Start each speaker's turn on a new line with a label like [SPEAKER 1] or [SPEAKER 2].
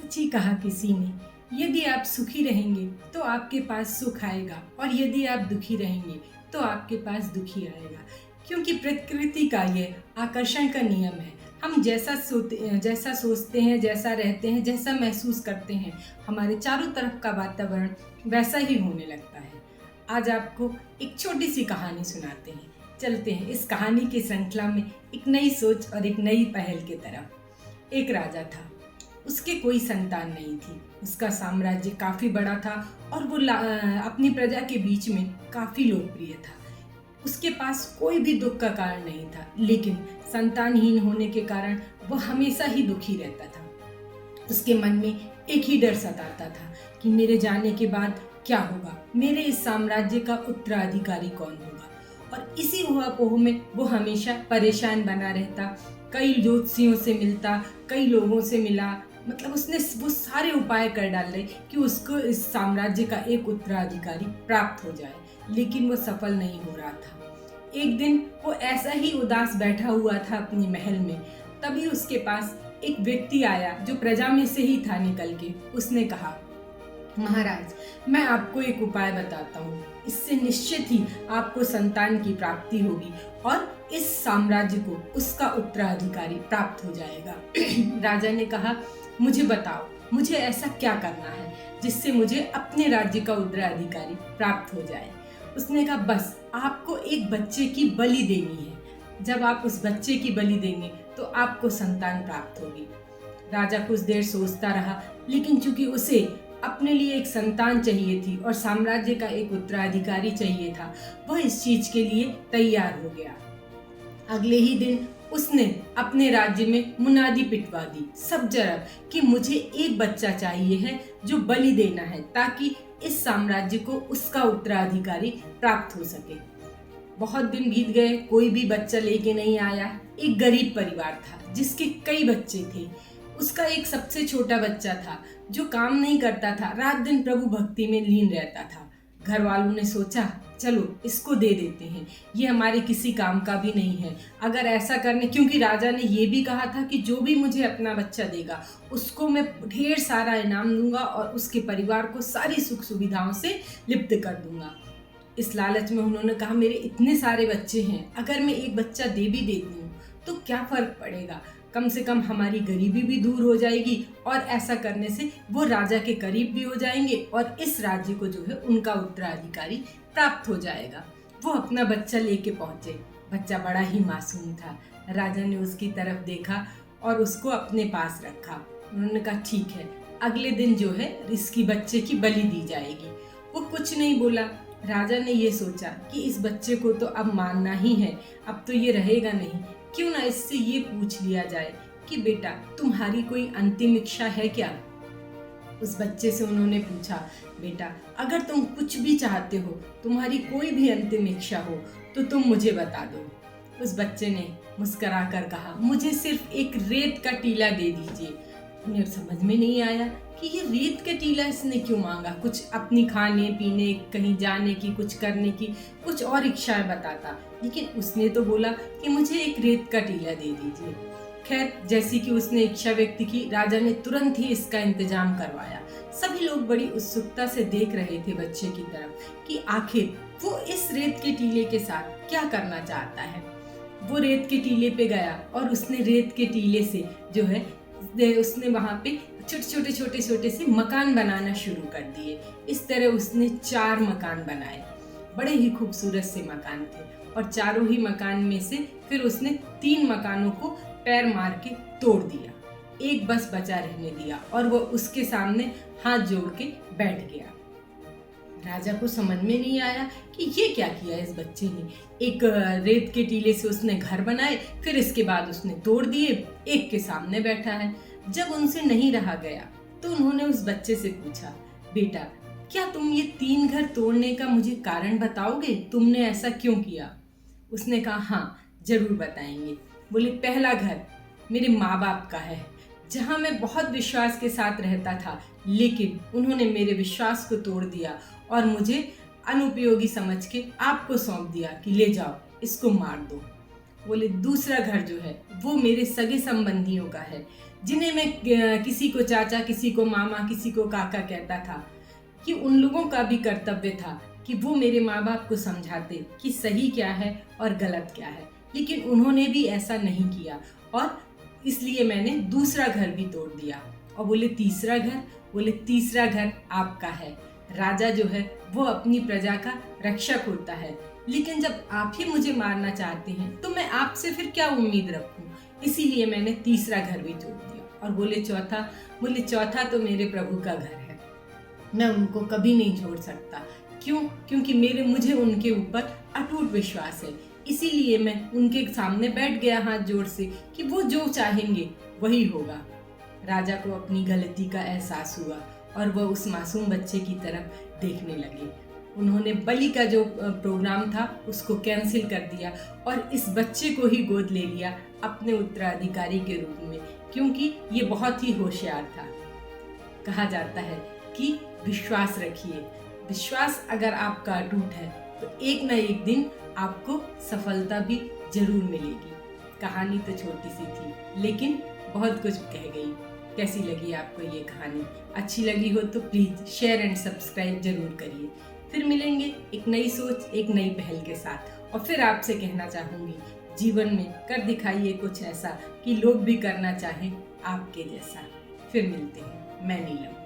[SPEAKER 1] सच ही कहा किसी ने, यदि आप सुखी रहेंगे तो आपके पास सुख आएगा और यदि आप दुखी रहेंगे तो आपके पास दुखी आएगा। क्योंकि प्रकृति का ये आकर्षण का नियम है। हम जैसा सोचते हैं, जैसा रहते हैं, जैसा महसूस करते हैं, हमारे चारों तरफ का वातावरण वैसा ही होने लगता है। आज आपको एक छोटी सी कहानी सुनाते हैं। चलते हैं इस कहानी की श्रृंखला में एक नई सोच और एक नई पहल की तरफ। एक राजा था, उसके कोई संतान नहीं थी। उसका साम्राज्य काफ़ी बड़ा था और वो अपनी प्रजा के बीच में काफ़ी लोकप्रिय था। उसके पास कोई भी दुख का कारण नहीं था, लेकिन संतानहीन होने के कारण वो हमेशा ही दुखी रहता था। उसके मन में एक ही डर सताता था कि मेरे जाने के बाद क्या होगा, मेरे इस साम्राज्य का उत्तराधिकारी कौन होगा। और इसी ऊहापोह में वो हमेशा परेशान बना रहता। कई ज्योतिषियों से मिलता, कई लोगों से मिला, मतलब उसने वो सारे उपाय कर डाले कि उसको इस साम्राज्य का एक उत्तराधिकारी प्राप्त हो जाए, लेकिन वो सफल नहीं हो रहा था। एक दिन वो ऐसा ही उदास बैठा हुआ था अपनी महल में। तभी उसके पास एक व्यक्ति आया जो प्रजा में से ही था निकल के। उसने कहा, महाराज, मैं आपको एक उपाय बताता हूँ, इससे निश्चित ही आपको संतान की प्राप्ति होगी और इस साम्राज्य को उसका उत्तराधिकारी प्राप्त हो जाएगा। राजा ने कहा, मुझे बताओ, मुझे ऐसा क्या करना है जिससे मुझे अपने राज्य का उत्तराधिकारी प्राप्त हो जाए। उसने कहा, बस आपको एक बच्चे की बलि देनी है। जब आप उस बच्चे की बलि देंगे तो आपको संतान प्राप्त होगी। राजा कुछ देर सोचता रहा, लेकिन चूंकि उसे अपने लिए एक संतान चाहिए थी और साम्राज्य का एक उत्तराधिकारी चाहिए था, वह इस चीज के लिए तैयार हो गया। अगले ही दिन उसने अपने राज्य में मुनादी पिटवा दी सब जगह कि मुझे एक बच्चा चाहिए है जो बलि देना है, ताकि इस साम्राज्य को उसका उत्तराधिकारी प्राप्त हो सके। बहुत दिन बीत गए, कोई भी बच्चा लेके नहीं आया। एक गरीब परिवार था जिसके कई बच्चे थे। उसका एक सबसे छोटा बच्चा था जो काम नहीं करता था, रात दिन प्रभु भक्ति में लीन रहता था। घर वालों ने सोचा, चलो इसको दे देते हैं, ये हमारे किसी काम का भी नहीं है। अगर ऐसा करने, क्योंकि राजा ने ये भी कहा था कि जो भी मुझे अपना बच्चा देगा उसको मैं ढेर सारा इनाम दूंगा और उसके परिवार को सारी सुख सुविधाओं से लिप्त कर दूंगा। इस लालच में उन्होंने कहा, मेरे इतने सारे बच्चे हैं, अगर मैं एक बच्चा दे भी देती हूँ तो क्या फर्क पड़ेगा, कम से कम हमारी गरीबी भी दूर हो जाएगी और ऐसा करने से वो राजा के करीब भी हो जाएंगे और इस राज्य को जो है उनका उत्तराधिकारी प्राप्त हो जाएगा। वो अपना बच्चा लेके पहुंचे। बच्चा बड़ा ही मासूम था। राजा ने उसकी तरफ देखा और उसको अपने पास रखा। उन्होंने कहा, ठीक है, अगले दिन जो है इसकी बच्चे की बलि दी जाएगी। वो कुछ नहीं बोला। राजा ने ये सोचा कि इस बच्चे को तो अब मारना ही है, अब तो ये रहेगा नहीं, क्यों ना इससे ये पूछ लिया जाए कि बेटा, तुम्हारी कोई अंतिम इच्छा है क्या। उस बच्चे से उन्होंने पूछा, बेटा, अगर तुम कुछ भी चाहते हो, तुम्हारी कोई भी अंतिम इच्छा हो तो तुम मुझे बता दो। उस बच्चे ने मुस्कुराकर कहा, मुझे सिर्फ एक रेत का टीला दे दीजिए। उन्हें समझ में नहीं आया कि ये रेत का टीला इसने क्यों मांगा। कुछ अपनी खाने पीने, कहीं जाने की, कुछ करने की कुछ और इच्छाएं बताता, लेकिन उसने तो बोला कि मुझे एक रेत का टीला दे दीजिए। खैर, जैसी कि उसने इच्छा व्यक्त की, राजा ने तुरंत ही इसका इंतजाम करवाया। सभी लोग बड़ी उत्सुकता से देख रहे थे बच्चे की तरफ कि आखिर वो इस रेत के टीले के साथ क्या करना चाहता है। वो रेत के टीले पे गया और उसने रेत के टीले से जो है उसने वहाँ पे छोटे छोटे से मकान बनाना शुरू कर दिए। इस तरह उसने 4 मकान बनाए। बड़े ही खूबसूरत से मकान थे और चारों ही मकान में से फिर उसने 3 मकानों को पैर मार के तोड़ दिया। एक बस बचा रहने दिया और वो उसके सामने हाथ जोड़ के बैठ गया। राजा को समझ में नहीं आया कि ये क्या किया इस बच्चे ने। एक रेत के टीले से उसने घर बनाए, फिर इसके बाद उसने तोड़ दिए, एक के सामने बैठा है। जब उनसे नहीं रहा गया तो उन्होंने उस बच्चे से पूछा, बेटा, क्या तुम ये 3 घर तोड़ने का मुझे कारण बताओगे, तुमने ऐसा क्यों किया। उसने कहा, हाँ जरूर बताएंगे। बोले, पहला घर मेरे माँ बाप का है, जहाँ मैं बहुत विश्वास के साथ रहता था, लेकिन उन्होंने मेरे विश्वास को तोड़ दिया और मुझे अनुपयोगी समझ के आपको सौंप दिया कि ले जाओ, इसको मार दो। बोले दूसरा घर जो है वो मेरे सगे संबंधियों का है, जिन्हें मैं किसी को चाचा, किसी को मामा, किसी को काका कहता था, कि उन लोगों का भी कर्तव्य था कि वो मेरे माँ बाप को समझाते कि सही क्या है और गलत क्या है, लेकिन उन्होंने भी ऐसा नहीं किया और इसलिए मैंने दूसरा घर भी तोड़ दिया। और बोले तीसरा घर, बोले तीसरा घर आपका है। राजा जो है वो अपनी प्रजा का रक्षक होता है, लेकिन जब आप ही मुझे मारना चाहते हैं तो मैं आपसे फिर क्या उम्मीद रखूं, इसीलिए मैंने तीसरा घर भी तोड़ दिया। और बोले चौथा, बोले चौथा तो मेरे प्रभु का घर है, मैं उनको कभी नहीं छोड़ सकता। क्यों? क्योंकि मुझे उनके ऊपर अटूट विश्वास है, इसीलिए मैं उनके सामने बैठ गया हाथ जोड़ से कि वो जो चाहेंगे वही होगा। राजा को अपनी गलती का एहसास हुआ और वह उस मासूम बच्चे की तरफ देखने लगे। उन्होंने बलि का जो प्रोग्राम था उसको कैंसिल कर दिया और इस बच्चे को ही गोद ले लिया अपने उत्तराधिकारी के रूप में, क्योंकि ये बहुत ही होशियार था। कहा जाता है कि विश्वास रखिए, विश्वास अगर आपका अटूट है तो एक न एक दिन आपको सफलता भी जरूर मिलेगी। कहानी तो छोटी सी थी लेकिन बहुत कुछ कह गई। कैसी लगी आपको ये कहानी? अच्छी लगी हो तो प्लीज़ शेयर एंड सब्सक्राइब जरूर करिए। फिर मिलेंगे एक नई सोच, एक नई पहल के साथ। और फिर आपसे कहना चाहूँगी, जीवन में कर दिखाइए कुछ ऐसा कि लोग भी करना चाहें आपके जैसा। फिर मिलते हैं। मैं नीलम।